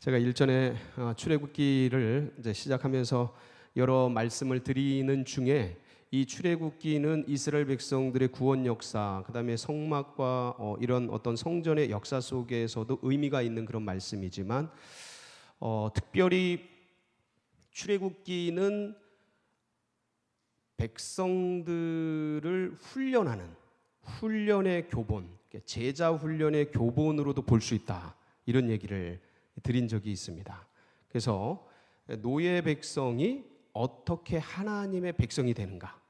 제가 일전에 출애굽기를 이제 시작하면서 여러 말씀을 드리는 중에 이 출애굽기는 이스라엘 백성들의 구원 역사, 그다음에 성막과 이런 어떤 성전의 역사 속에서도 의미가 있는 그런 말씀이지만 특별히 출애굽기는 백성들을 훈련하는 훈련의 교본, 제자 훈련의 교본으로도 볼 수 있다, 이런 얘기를 드린 적이 있습니다. 그래서 노예 백성이 어떻게 하나님의 백성이 되는가,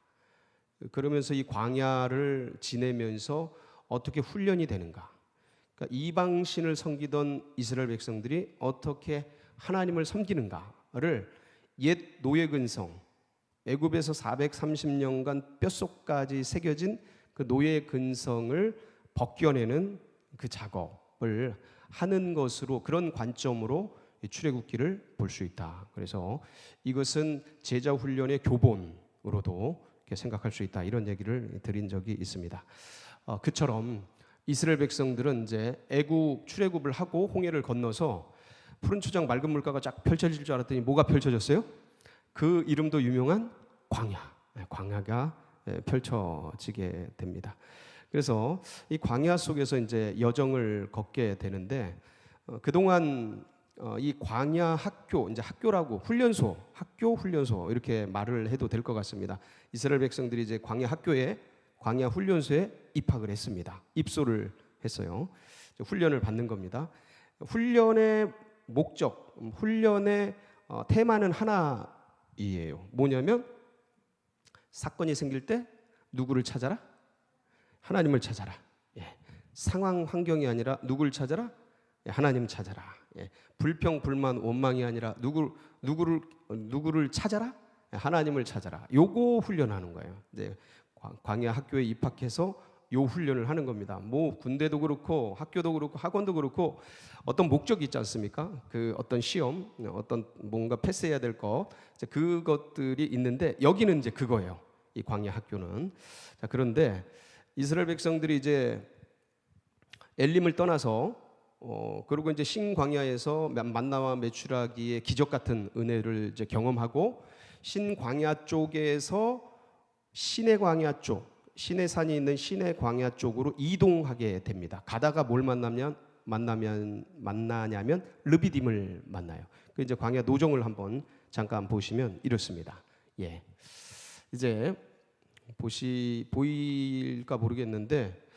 그러면서 이 광야를 지내면서 어떻게 훈련이 되는가, 그러니까 이방신을 섬기던 이스라엘 백성들이 어떻게 하나님을 섬기는가를 옛 노예 근성, 애굽에서 430년간 뼛속까지 새겨진 그 노예 근성을 벗겨내는 그 작업을 하는 것으로, 그런 관점으로 출애굽기를 볼 수 있다. 그래서 이것은 제자 훈련의 교본으로도 이렇게 생각할 수 있다, 이런 얘기를 드린 적이 있습니다. 그처럼 이스라엘 백성들은 이제 애굽 출애굽을 하고 홍해를 건너서 푸른 초장 맑은 물가가 쫙 펼쳐질 줄 알았더니 뭐가 펼쳐졌어요? 그 이름도 유명한 광야가 펼쳐지게 됩니다. 그래서 이 광야 속에서 이제 여정을 걷게 되는데, 그동안 이 광야 학교, 이제 학교라고 학교 훈련소 이렇게 말을 해도 될 것 같습니다. 이스라엘 백성들이 이제 광야 훈련소에 입학을 했습니다. 입소를 했어요. 훈련을 받는 겁니다. 훈련의 목적, 훈련의 테마는 하나이에요. 뭐냐면 사건이 생길 때 누구를 찾아라? 하나님을 찾아라. 상황 환경이 아니라 누구를 찾아라? 하나님 찾아라. 불평 불만 원망이 아니라 누구를 찾아라? 하나님을 찾아라. 요거 훈련하는 거예요. 이제 광야 학교에 입학해서 요 훈련을 하는 겁니다. 뭐 군대도 그렇고 학교도 그렇고 학원도 그렇고 어떤 목적이 있지 않습니까? 그 어떤 시험, 어떤 뭔가 패스해야 될 것, 그것들이 있는데 여기는 이제 그거예요. 이 광야 학교는. 자, 그런데 이스라엘 백성들이 이제 엘림을 떠나서 그리고 이제 신광야에서 만나와 메추라기의 기적 같은 은혜를 이제 경험하고, 신광야 쪽에서 시내 광야 쪽, 시내 산이 있는 시내 광야 쪽으로 이동하게 됩니다. 가다가 뭘 만나냐면 르비딤을 만나요. 그 이제 광야 노정을 한번 잠깐 보시면 이렇습니다. 이제 보일까 모르겠는데,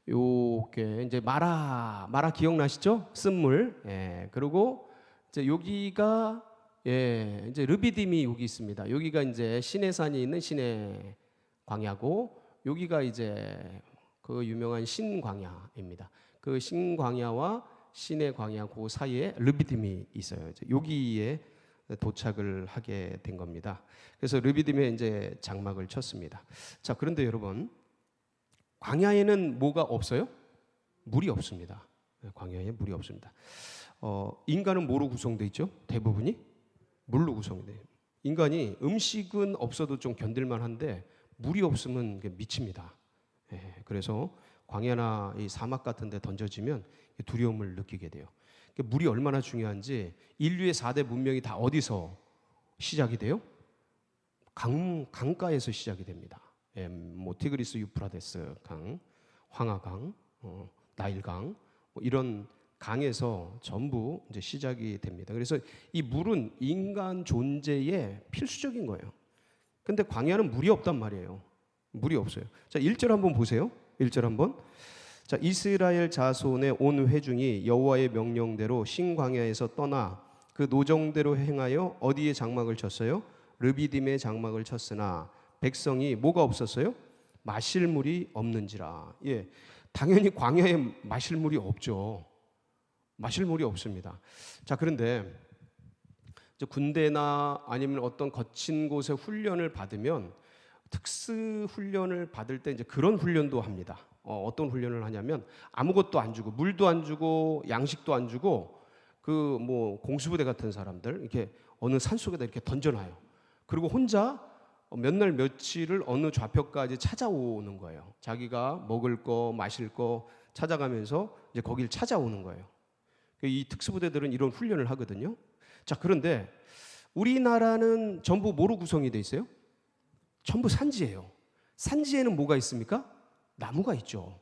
요게 이제 마라 기억나시죠? 쓴물. 그리고 이제 여기가 이제 르비딤이 여기 있습니다. 여기가 이제 시내산이 있는 시내 광야고, 여기가 이제 그 유명한 신광야입니다. 그 신광야와 시내 광야 그 사이에 르비딤이 있어요. 여기에 도착을 하게 된 겁니다. 그래서 르비딤에 이제 장막을 쳤습니다. 자, 그런데 여러분, 광야에는 뭐가 없어요? 물이 없습니다. 광야에 물이 없습니다. 인간은 뭐로 구성되어 있죠? 대부분이 물로 구성돼요. 인간이 음식은 없어도 좀 견딜만 한데 물이 없으면 미칩니다. 그래서 광야나 이 사막 같은 데 던져지면 두려움을 느끼게 돼요. 물이 얼마나 중요한지, 인류의 4대 문명이 다 어디서 시작이 돼요? 강가에서 시작이 됩니다. 뭐 티그리스 유프라데스 강, 황하강, 나일강, 뭐 이런 강에서 전부 이제 시작이 됩니다. 그래서 이 물은 인간 존재의 필수적인 거예요. 근데 광야는 물이 없단 말이에요. 물이 없어요. 자, 1절 한번 보세요. 1절 한번. 자, 이스라엘 자손의 온 회중이 여호와의 명령대로 신광야에서 떠나 그 노정대로 행하여 어디에 장막을 쳤어요? 르비딤에 장막을 쳤으나 백성이 뭐가 없었어요? 마실 물이 없는지라. 당연히 광야에 마실 물이 없죠. 마실 물이 없습니다. 자, 그런데 이제 군대나 아니면 어떤 거친 곳에 훈련을 받으면, 특수 훈련을 받을 때 이제 그런 훈련도 합니다. 어떤 훈련을 하냐면 아무것도 안 주고, 물도 안 주고, 양식도 안 주고, 그 뭐 공수부대 같은 사람들 이렇게 어느 산속에다 이렇게 던져놔요. 그리고 혼자 몇 날 며칠을 어느 좌표까지 찾아오는 거예요. 자기가 먹을 거 마실 거 찾아가면서 이제 거기를 찾아오는 거예요. 이 특수부대들은 이런 훈련을 하거든요. 자, 그런데 우리나라는 전부 뭐로 구성이 돼 있어요? 전부 산지예요. 산지에는 뭐가 있습니까? 나무가 있죠.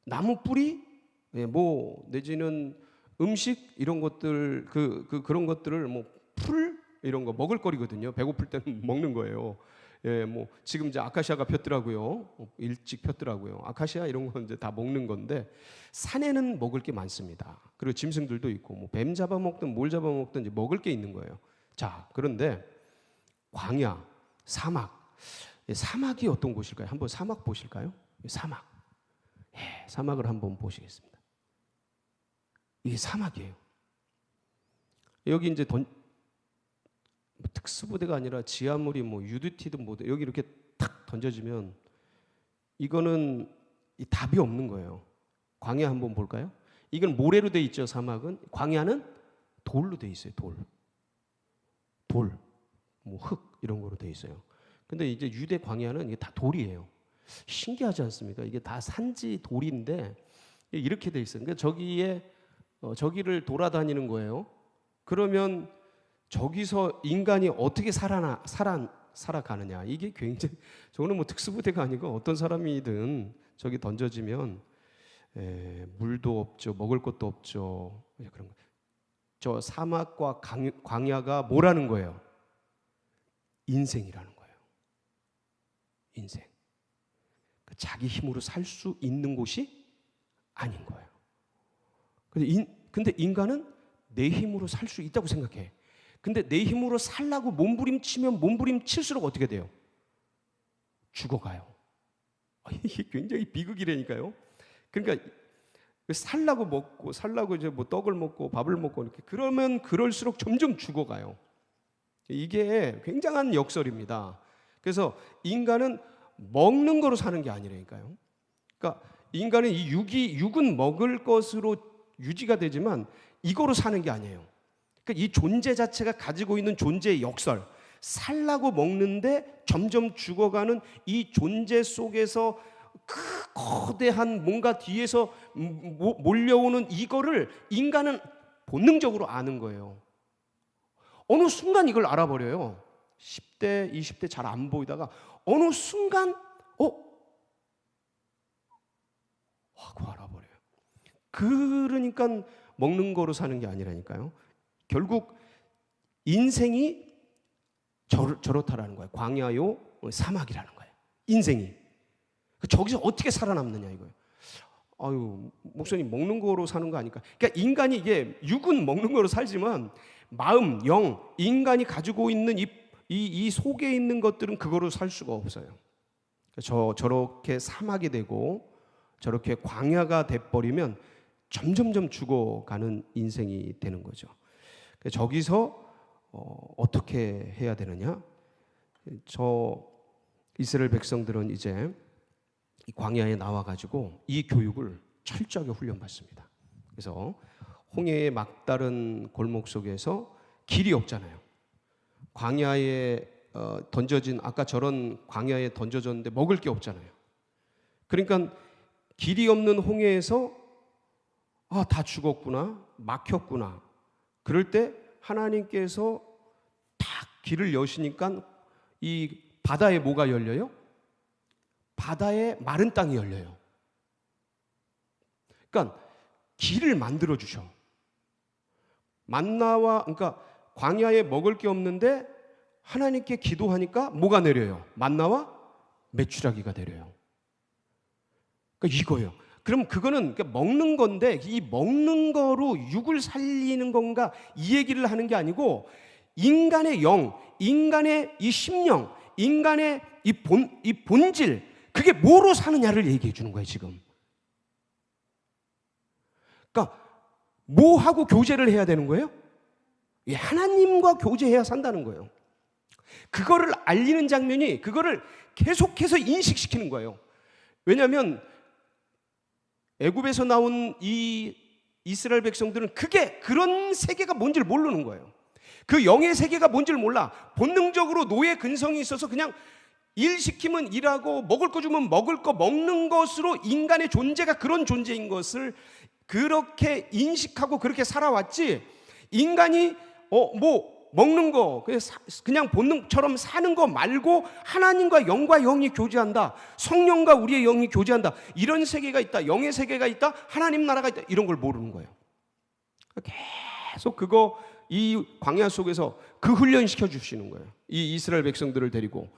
나무 뿌리, 뭐 내지는 음식 이런 것들 그런 것들을 뭐 풀 이런 거 먹을 거리거든요. 배고플 때는 먹는 거예요. 뭐 지금 이제 아카시아가 폈더라고요. 일찍 폈더라고요. 아카시아 이런 건 이제 다 먹는 건데 산에는 먹을 게 많습니다. 그리고 짐승들도 있고 뭐 뱀 잡아먹든 뭘 잡아먹든 이제 먹을 게 있는 거예요. 자, 그런데 광야, 사막, 사막이 어떤 곳일까요? 한번 사막 보실까요? 사막, 사막을 한번 보시겠습니다. 이게 사막이에요. 여기 이제 특수부대가 아니라 지하물이 뭐 UDT든 뭐든 여기 이렇게 탁 던져지면 이거는 답이 없는 거예요. 광야 한번 볼까요? 이건 모래로 돼 있죠. 사막은. 광야는 돌로 돼 있어요. 돌, 뭐 흙 이런 거로 돼 있어요. 근데 이제 유대 광야는 이게 다 돌이에요. 신기하지 않습니까? 이게 다 산지 돌인데 이렇게 돼 있어요. 그러니까 저기를 돌아다니는 거예요. 그러면 저기서 인간이 어떻게 살아가느냐. 이게 굉장히, 저는 뭐 특수부대가 아니고 어떤 사람이든 저기 던져지면 물도 없죠. 먹을 것도 없죠. 그런 거. 저 사막과 광야가 뭐라는 거예요? 인생이라는 거예요. 인생. 자기 힘으로 살 수 있는 곳이 아닌 거예요. 근데 인간은 내 힘으로 살 수 있다고 생각해. 근데 내 힘으로 살라고 몸부림치면 몸부림칠수록 어떻게 돼요? 죽어가요. 이게 굉장히 비극이라니까요. 그러니까 살라고 먹고 살라고 이제 뭐 떡을 먹고 밥을 먹고 이렇게 그러면 그럴수록 점점 죽어가요. 이게 굉장한 역설입니다. 그래서 인간은 먹는 거로 사는 게 아니라니까요. 그러니까 인간은 이 육은 먹을 것으로 유지가 되지만 이거로 사는 게 아니에요. 그러니까 이 존재 자체가 가지고 있는 존재의 역설, 살라고 먹는데 점점 죽어가는 이 존재 속에서 그 거대한 뭔가 뒤에서 몰려오는 이거를 인간은 본능적으로 아는 거예요. 어느 순간 이걸 알아버려요. 10대, 20대 잘 안 보이다가 어느 순간 하고 알아버려요. 그러니까 먹는 거로 사는 게 아니라니까요. 결국 인생이 저렇다라는 거예요. 광야요, 사막이라는 거예요. 인생이. 저기서 어떻게 살아남느냐 이거예요. 아유, 목사님 먹는 거로 사는 거 아닐까? 그러니까 인간이 이게 육은 먹는 거로 살지만 마음, 영, 인간이 가지고 있는 이 속에 있는 것들은 그거로 살 수가 없어요. 저렇게 사막이 되고 저렇게 광야가 돼버리면 점점점 죽어가는 인생이 되는 거죠. 저기서 어떻게 해야 되느냐? 저 이스라엘 백성들은 이제 이 광야에 나와가지고 이 교육을 철저하게 훈련받습니다. 그래서 홍해의 막다른 골목 속에서 길이 없잖아요. 광야에 던져진 아까 저런 광야에 던져졌는데 먹을 게 없잖아요. 그러니까 길이 없는 홍해에서 다 죽었구나, 막혔구나. 그럴 때 하나님께서 딱 길을 여시니까 이 바다에 뭐가 열려요? 바다에 마른 땅이 열려요. 그러니까 길을 만들어 주셔. 만나와 그러니까 광야에 먹을 게 없는데 하나님께 기도하니까 뭐가 내려요? 만나와 메추라기가 내려요. 그러니까 이거예요. 그럼 그거는 먹는 건데 이 먹는 거로 육을 살리는 건가 이 얘기를 하는 게 아니고 인간의 영, 인간의 이 심령, 인간의 이 본질 그게 뭐로 사느냐를 얘기해 주는 거예요 지금. 그러니까 뭐하고 교제를 해야 되는 거예요? 하나님과 교제해야 산다는 거예요. 그거를 알리는 장면이 그거를 계속해서 인식시키는 거예요. 왜냐하면 애굽에서 나온 이 이스라엘 백성들은 그런 세계가 뭔지를 모르는 거예요. 그 영의 세계가 뭔지를 몰라. 본능적으로 노예 근성이 있어서 그냥 일 시키면 일하고 먹을 거 주면 먹을 거 먹는 것으로 인간의 존재가 그런 존재인 것을 그렇게 인식하고 그렇게 살아왔지, 인간이 뭐 먹는 거 그냥 본능처럼 사는 거 말고 하나님과 영과 영이 교제한다, 성령과 우리의 영이 교제한다, 이런 세계가 있다, 영의 세계가 있다, 하나님 나라가 있다, 이런 걸 모르는 거예요. 계속 이 광야 속에서 그 훈련 시켜주시는 거예요, 이 이스라엘 백성들을 데리고.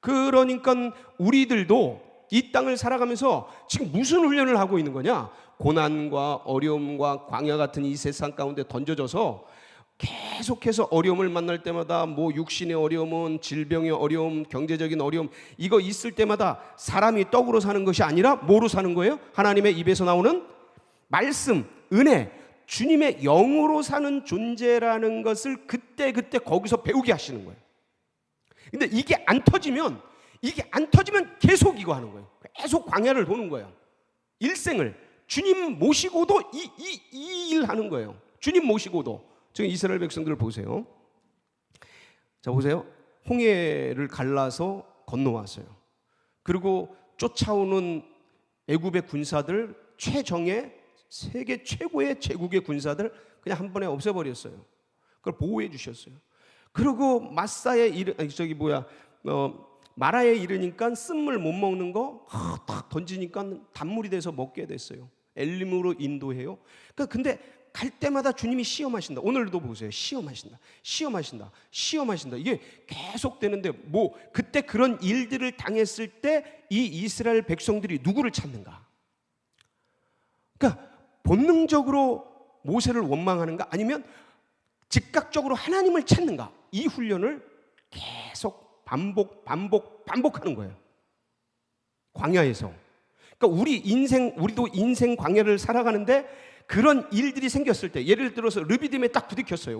그러니까 우리들도 이 땅을 살아가면서 지금 무슨 훈련을 하고 있는 거냐? 고난과 어려움과 광야 같은 이 세상 가운데 던져져서 계속해서 어려움을 만날 때마다, 뭐 육신의 어려움은, 질병의 어려움, 경제적인 어려움, 이거 있을 때마다 사람이 떡으로 사는 것이 아니라 뭐로 사는 거예요? 하나님의 입에서 나오는 말씀, 은혜, 주님의 영으로 사는 존재라는 것을 그때 거기서 배우게 하시는 거예요. 근데 이게 안 터지면 계속 이거 하는 거예요. 계속 광야를 도는 거예요. 일생을 주님 모시고도 이 일 하는 거예요. 주님 모시고도. 지금 이스라엘 백성들을 보세요. 자, 보세요. 홍해를 갈라서 건너왔어요. 그리고 쫓아오는 애굽의 군사들, 최정예, 세계 최고의 제국의 군사들 그냥 한 번에 없애버렸어요. 그걸 보호해 주셨어요. 그리고 마라에 이르니까 쓴물 못 먹는 거 탁 던지니까 단물이 돼서 먹게 됐어요. 엘림으로 인도해요. 그러니까 근데 갈 때마다 주님이 시험하신다. 오늘도 보세요. 시험하신다. 이게 계속 되는데, 뭐 그때 그런 일들을 당했을 때 이 이스라엘 백성들이 누구를 찾는가? 그러니까 본능적으로 모세를 원망하는가, 아니면 즉각적으로 하나님을 찾는가? 이 훈련을 계속 반복하는 거예요, 광야에서. 그러니까 우리도 인생 광야를 살아가는데 그런 일들이 생겼을 때, 예를 들어서 르비딤에 딱 부딪혔어요.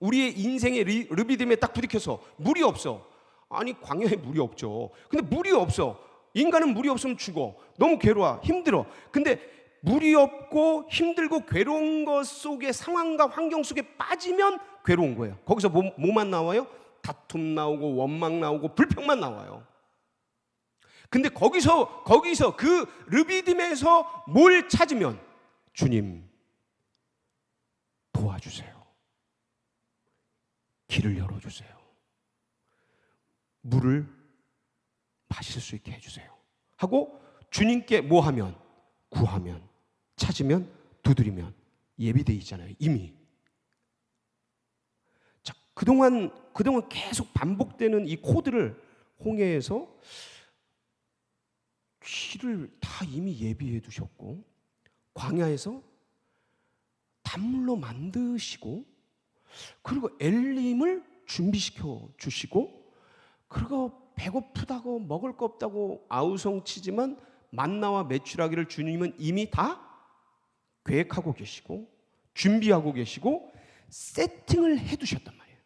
우리의 인생의 르비딤에 딱 부딪혀서 물이 없어. 아니, 광야에 물이 없죠. 근데 물이 없어. 인간은 물이 없으면 죽어. 너무 괴로워, 힘들어. 근데 물이 없고 힘들고 괴로운 것 속에, 상황과 환경 속에 빠지면 괴로운 거예요. 거기서 뭐만 나와요? 다툼 나오고 원망 나오고 불평만 나와요. 근데 거기서 그 르비딤에서 뭘 찾으면, 주님 도와주세요, 길을 열어주세요, 물을 마실 수 있게 해주세요 하고 주님께 뭐 하면? 구하면, 찾으면, 두드리면 예비되어 있잖아요, 이미. 자, 그동안 계속 반복되는 이 코드를 홍해에서 길을 다 이미 예비해 두셨고, 광야에서 단물로 만드시고, 그리고 엘림을 준비시켜 주시고, 그리고 배고프다고 먹을 거 없다고 아우성치지만 만나와 메추라기를 주님은 이미 다 계획하고 계시고 준비하고 계시고 세팅을 해두셨단 말이에요.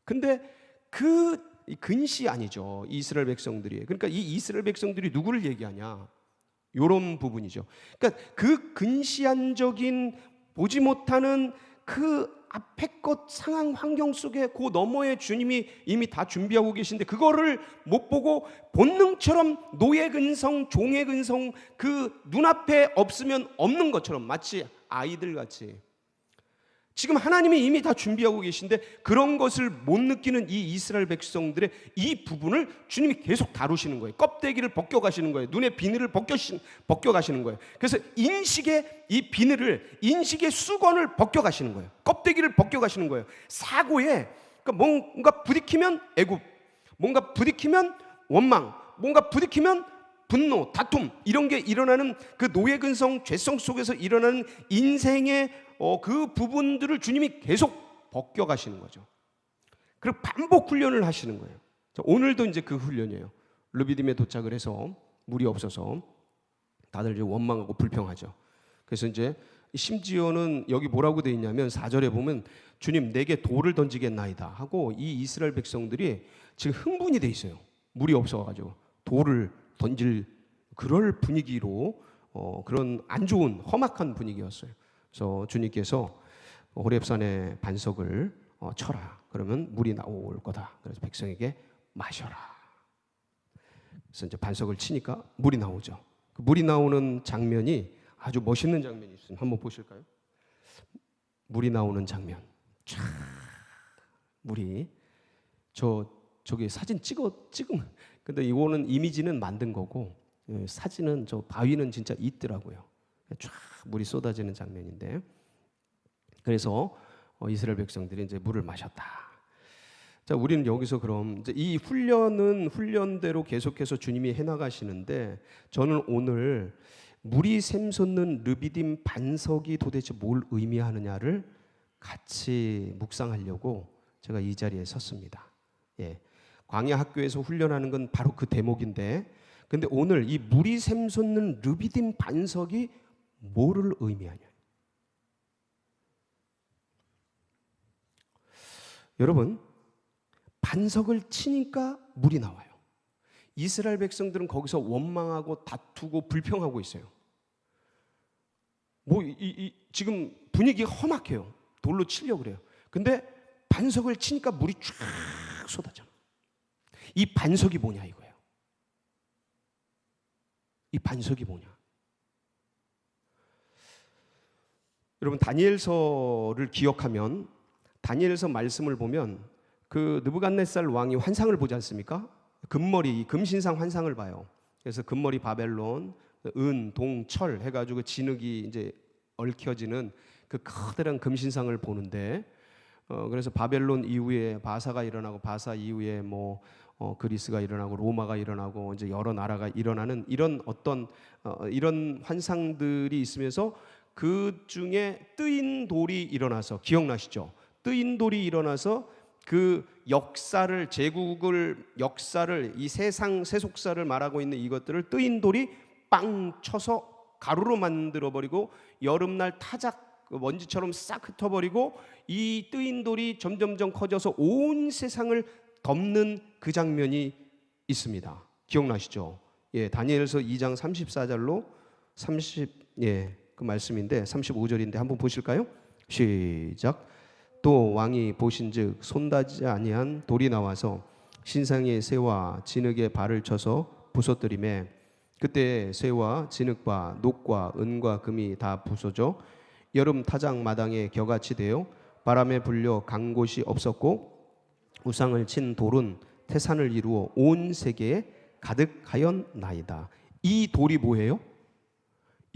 근데 그 근시 아니죠, 이스라엘 백성들이. 그러니까 이 이스라엘 백성들이 누구를 얘기하냐, 이런 부분이죠. 그러니까 그 근시안적인, 보지 못하는 그 앞에 것 상황 환경 속에 그 너머에 주님이 이미 다 준비하고 계신데, 그거를 못 보고 본능처럼 노예 근성, 종의 근성, 그 눈앞에 없으면 없는 것처럼, 마치 아이들 같이 지금 하나님이 이미 다 준비하고 계신데 그런 것을 못 느끼는 이 이스라엘 백성들의 이 부분을 주님이 계속 다루시는 거예요. 껍데기를 벗겨가시는 거예요. 눈의 비늘을 벗겨가시는 거예요. 그래서 인식의 이 비늘을, 인식의 수건을 벗겨가시는 거예요. 껍데기를 벗겨가시는 거예요. 사고에, 그러니까 뭔가 부딪히면 애굽, 뭔가 부딪히면 원망, 뭔가 부딪히면 분노, 다툼, 이런 게 일어나는 그 노예근성, 죄성 속에서 일어나는 인생의 그 부분들을 주님이 계속 벗겨가시는 거죠. 그리고 반복 훈련을 하시는 거예요. 오늘도 이제 그 훈련이에요. 르비딤에 도착을 해서 물이 없어서 다들 이제 원망하고 불평하죠. 그래서 이제 심지어는 여기 뭐라고 되어 있냐면 4절에 보면 주님 내게 돌을 던지겠나이다 하고 이 이스라엘 백성들이 지금 흥분이 돼 있어요. 물이 없어가지고 돌을 던질 그럴 분위기로 그런 안 좋은 험악한 분위기였어요. 그래서 주님께서 호렙산의 반석을 쳐라. 그러면 물이 나올 거다. 그래서 백성에게 마셔라. 그래서 이제 반석을 치니까 물이 나오죠. 그 물이 나오는 장면이 아주 멋있는 장면이 있습니다. 한번 보실까요? 물이 나오는 장면. 촤, 물이 저기 사진 찍은. 근데 이거는 이미지는 만든 거고 사진은 저 바위는 진짜 있더라고요. 촤 물이 쏟아지는 장면인데 그래서 이스라엘 백성들이 이제 물을 마셨다. 자, 우리는 여기서 그럼 이제 이 훈련은 훈련대로 계속해서 주님이 해나가시는데 저는 오늘 물이 샘솟는 르비딤 반석이 도대체 뭘 의미하느냐를 같이 묵상하려고 제가 이 자리에 섰습니다. 예, 광야 학교에서 훈련하는 건 바로 그 대목인데, 근데 오늘 이 물이 샘솟는 르비딤 반석이 뭐를 의미하냐? 여러분, 반석을 치니까 물이 나와요. 이스라엘 백성들은 거기서 원망하고 다투고 불평하고 있어요. 지금 분위기가 험악해요. 돌로 치려고 그래요. 근데 반석을 치니까 물이 쫙 쏟아져. 이 반석이 뭐냐 이거예요. 이 반석이 뭐냐? 여러분, 다니엘서를 기억하면 다니엘서 말씀을 보면 그 느부갓네살 왕이 환상을 보지 않습니까? 금머리, 금신상 환상을 봐요. 그래서 금머리 바벨론, 은, 동, 철 해가지고 진흙이 이제 얽혀지는 그 커다란 금신상을 보는데, 그래서 바벨론 이후에 바사가 일어나고 바사 이후에 그리스가 일어나고 로마가 일어나고 이제 여러 나라가 일어나는 이런 어떤 이런 환상들이 있으면서 그 중에 뜨인 돌이 일어나서, 기억나시죠? 뜨인 돌이 일어나서 그 역사를, 제국을, 역사를, 이 세상 세속사를 말하고 있는 이것들을 뜨인 돌이 빵 쳐서 가루로 만들어버리고 여름날 타작 먼지처럼 싹 흩어버리고 이 뜨인 돌이 점점점 커져서 온 세상을 덮는 그 장면이 있습니다. 기억나시죠? 예, 다니엘서 2장 34절로 그 말씀인데 35절인데 한번 보실까요? 시작. 또 왕이 보신즉 손다지 아니한 돌이 나와서 신상의 새와 진흙에 발을 쳐서 부서뜨리매 그때 새와 진흙과 녹과 은과 금이 다 부서져 여름 타작 마당에 겨같이 되어 바람에 불려 간 곳이 없었고 우상을 친 돌은 태산을 이루어 온 세계에 가득하였나이다. 이 돌이 뭐예요?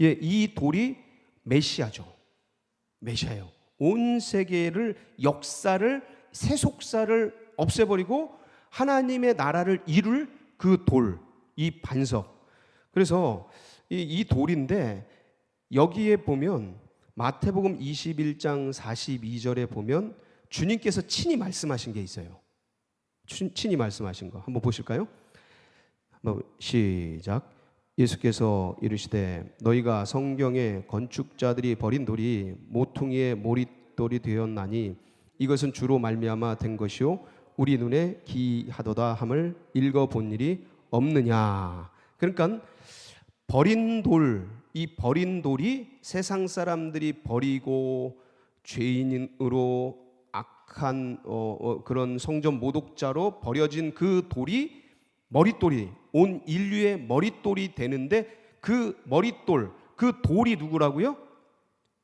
예, 이 돌이 메시아죠. 메시아예요. 온 세계를, 역사를, 세속사를 없애버리고 하나님의 나라를 이룰 그 돌, 이 반석. 그래서 이 돌인데 여기에 보면 마태복음 21장 42절에 보면 주님께서 친히 말씀하신 게 있어요. 친히 말씀하신 거 한번 보실까요? 한번 시작. 예수께서 이르시되 너희가 성경에 건축자들이 버린 돌이 모퉁이의 모릿돌이 되었나니 이것은 주로 말미암아 된 것이요 우리 눈에 기하도다 함을 읽어본 일이 없느냐. 그러니까 버린 돌, 이 버린 돌이 세상 사람들이 버리고 죄인으로 악한 그런 성전 모독자로 버려진 그 돌이 머릿돌이, 온 인류의 머릿돌이 되는데 그 머릿돌, 그 돌이 누구라고요?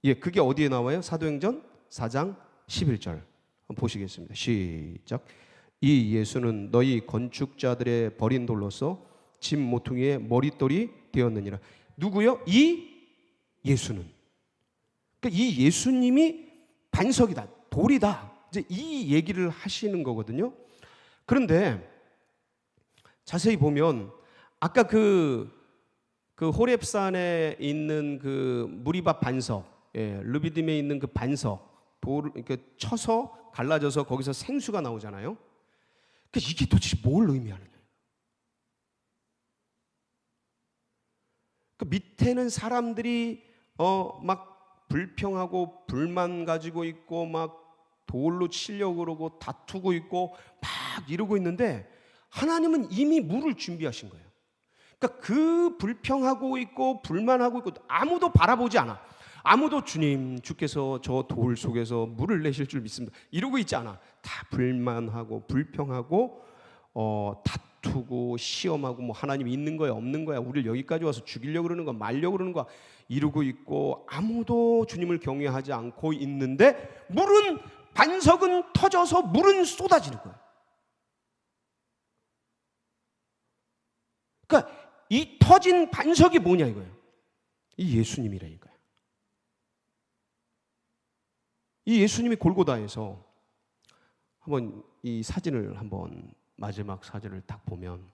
예, 그게 어디에 나와요? 사도행전 4장 11절 한번 보시겠습니다. 시작. 이 예수는 너희 건축자들의 버린 돌로서 집 모퉁이의 머릿돌이 되었느니라. 누구요? 이 예수는. 그러니까 이 예수님이 반석이다, 돌이다. 이제 이 얘기를 하시는 거거든요. 그런데 자세히 보면 아까 그 호렙산에 있는 그 무리밥 반석, 르비딤에 있는 그 반석, 돌을 이렇게 쳐서 갈라져서 거기서 생수가 나오잖아요. 그러니까 이게 도대체 뭘 의미하느냐? 그 밑에는 사람들이 막 불평하고 불만 가지고 있고 막 돌로 치려고 그러고 다투고 있고 막 이러고 있는데 하나님은 이미 물을 준비하신 거예요. 그러니까 그 불평하고 있고 불만하고 있고 아무도 바라보지 않아. 아무도 주님, 주께서 저 돌 속에서 물을 내실 줄 믿습니다, 이러고 있지 않아. 다 불만하고 불평하고 다투고 시험하고 뭐 하나님이 있는 거야 없는 거야, 우리를 여기까지 와서 죽이려고 그러는 거야 말려고 그러는 거야 이러고 있고 아무도 주님을 경외하지 않고 있는데 물은 반석은 터져서 물은 쏟아지는 거예요. 그러니까 이 터진 반석이 뭐냐 이거예요. 이 예수님이라니까요. 이 예수님이 골고다에서 한번 이 사진을 한번 마지막 사진을 딱 보면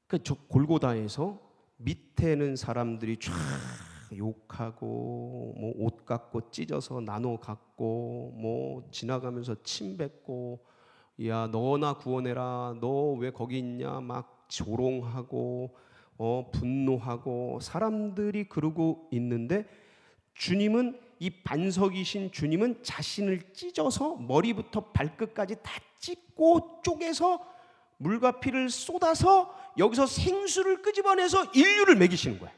그러니까 저 골고다에서 밑에는 사람들이 쫙 욕하고 뭐 옷 갖고 찢어서 나눠 갖고 뭐 지나가면서 침 뱉고 야 너나 구원해라 너 왜 거기 있냐 막 조롱하고 분노하고 사람들이 그러고 있는데 주님은 이 반석이신 주님은 자신을 찢어서 머리부터 발끝까지 다 찢고 쪼개서 물과 피를 쏟아서 여기서 생수를 끄집어내서 인류를 먹이시는 거예요.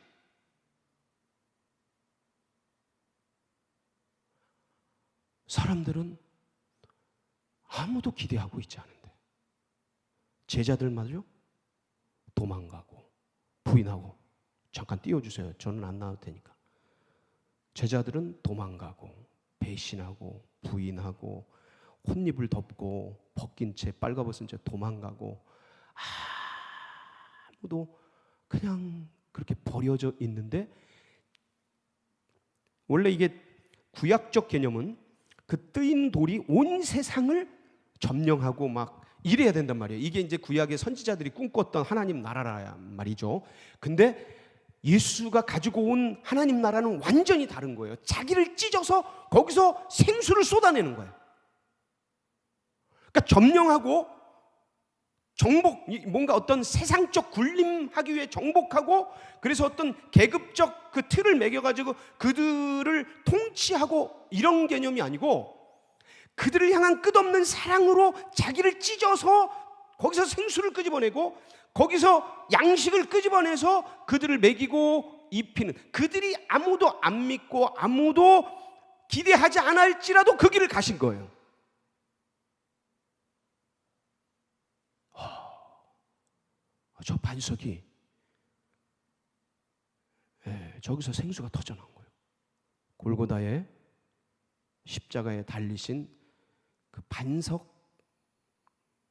사람들은 아무도 기대하고 있지 않은데 제자들마저 도망가고 부인하고 잠깐 띄워주세요. 저는 안 나와도 되니까. 제자들은 도망가고 배신하고 부인하고 혼입을 덮고 벗긴 채 빨가벗은 채 도망가고 아무도 그냥 그렇게 버려져 있는데 원래 이게 구약적 개념은 그 뜨인 돌이 온 세상을 점령하고 막 이래야 된단 말이에요. 이게 이제 구약의 선지자들이 꿈꿨던 하나님 나라란 말이죠. 근데 예수가 가지고 온 하나님 나라는 완전히 다른 거예요. 자기를 찢어서 거기서 생수를 쏟아내는 거예요. 그러니까 점령하고 정복, 뭔가 어떤 세상적 군림하기 위해 정복하고 그래서 어떤 계급적 그 틀을 매겨가지고 그들을 통치하고 이런 개념이 아니고 그들을 향한 끝없는 사랑으로 자기를 찢어서 거기서 생수를 끄집어내고 거기서 양식을 끄집어내서 그들을 먹이고 입히는 그들이 아무도 안 믿고 아무도 기대하지 않을지라도 그 길을 가신 거예요. 저 반석이 저기서 생수가 터져나온 거예요. 골고다의 십자가에 달리신 그 반석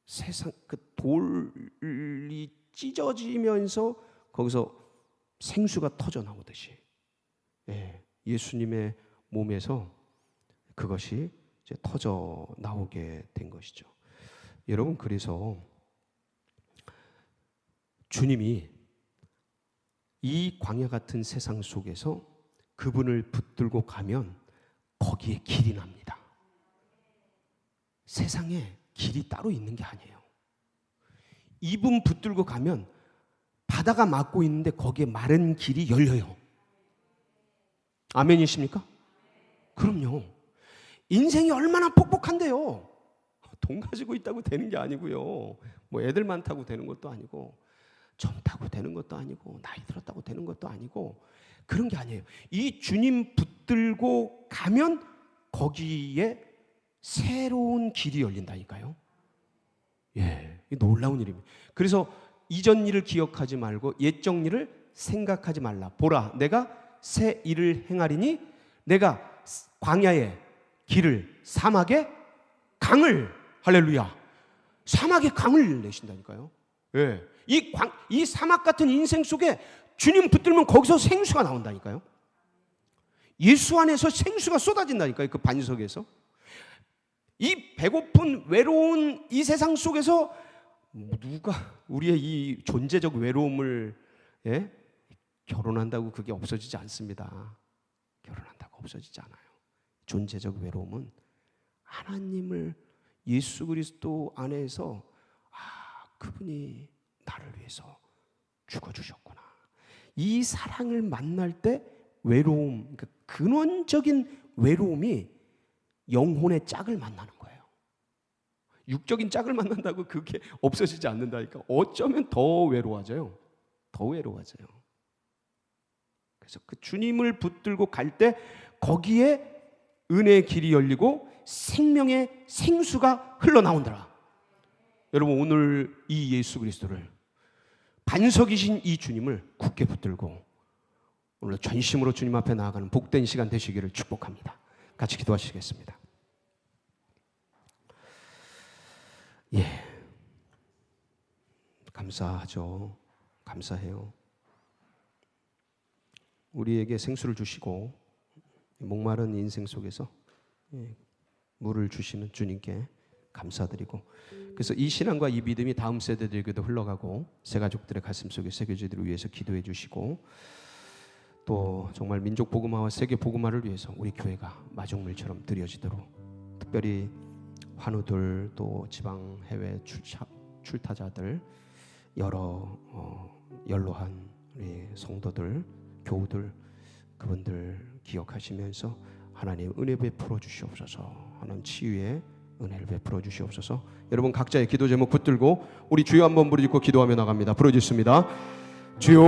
세상 그 돌이 찢어지면서 거기서 생수가 터져 나오듯이 예수님의 몸에서 그것이 이제 터져 나오게 된 것이죠. 여러분 그래서 주님이 이 광야 같은 세상 속에서 그분을 붙들고 가면 거기에 길이 납니다. 세상에 길이 따로 있는 게 아니에요. 이분 붙들고 가면 바다가 막고 있는데 거기에 마른 길이 열려요. 아멘이십니까? 그럼요. 인생이 얼마나 퍽퍽한데요. 돈 가지고 있다고 되는 게 아니고요. 뭐 애들 많다고 되는 것도 아니고 젊다고 되는 것도 아니고 나이 들었다고 되는 것도 아니고 그런 게 아니에요. 이 주님 붙들고 가면 거기에 새로운 길이 열린다니까요. 놀라운 일입니다. 그래서 이전 일을 기억하지 말고 옛적 일을 생각하지 말라. 보라, 내가 새 일을 행하리니 내가 광야의 길을 사막의 강을 할렐루야. 사막의 강을 내신다니까요. 이 사막 같은 인생 속에 주님 붙들면 거기서 생수가 나온다니까요. 예수 안에서 생수가 쏟아진다니까요. 그 반석에서. 이 배고픈 외로운 이 세상 속에서 누가 우리의 이 존재적 외로움을 결혼한다고 그게 없어지지 않습니다. 결혼한다고 없어지지 않아요. 존재적 외로움은 하나님을 예수 그리스도 안에서 그분이 나를 위해서 죽어주셨구나. 이 사랑을 만날 때 외로움, 그러니까 근원적인 외로움이 영혼의 짝을 만나는 거예요. 육적인 짝을 만난다고 그게 없어지지 않는다니까. 어쩌면 더 외로워져요. 더 외로워져요. 그래서 그 주님을 붙들고 갈 때 거기에 은혜의 길이 열리고 생명의 생수가 흘러나온다라. 여러분 오늘 이 예수 그리스도를, 반석이신 이 주님을 굳게 붙들고 오늘 전심으로 주님 앞에 나아가는 복된 시간 되시기를 축복합니다. 같이 기도하시겠습니다. 예, 감사하죠. 감사해요. 우리에게 생수를 주시고 목마른 인생 속에서 물을 주시는 주님께 감사드리고, 그래서 이 신앙과 이 믿음이 다음 세대들에게도 흘러가고 새 가족들의 가슴 속에 새겨지기를 위해서 기도해 주시고, 또 정말 민족 복음화와 세계 복음화를 위해서 우리 교회가 마중물처럼 드려지도록, 특별히 환우들, 또 지방 해외 출타자들, 여러 연로한 우리 성도들, 교우들, 그분들 기억하시면서 하나님 은혜 베풀어 주시옵소서. 하나님 치유의 은혜를 베풀어 주시옵소서. 여러분 각자의 기도 제목 붙들고 우리 주여 한번 부르짖고 기도하며 나갑니다. 부르짖습니다. 주여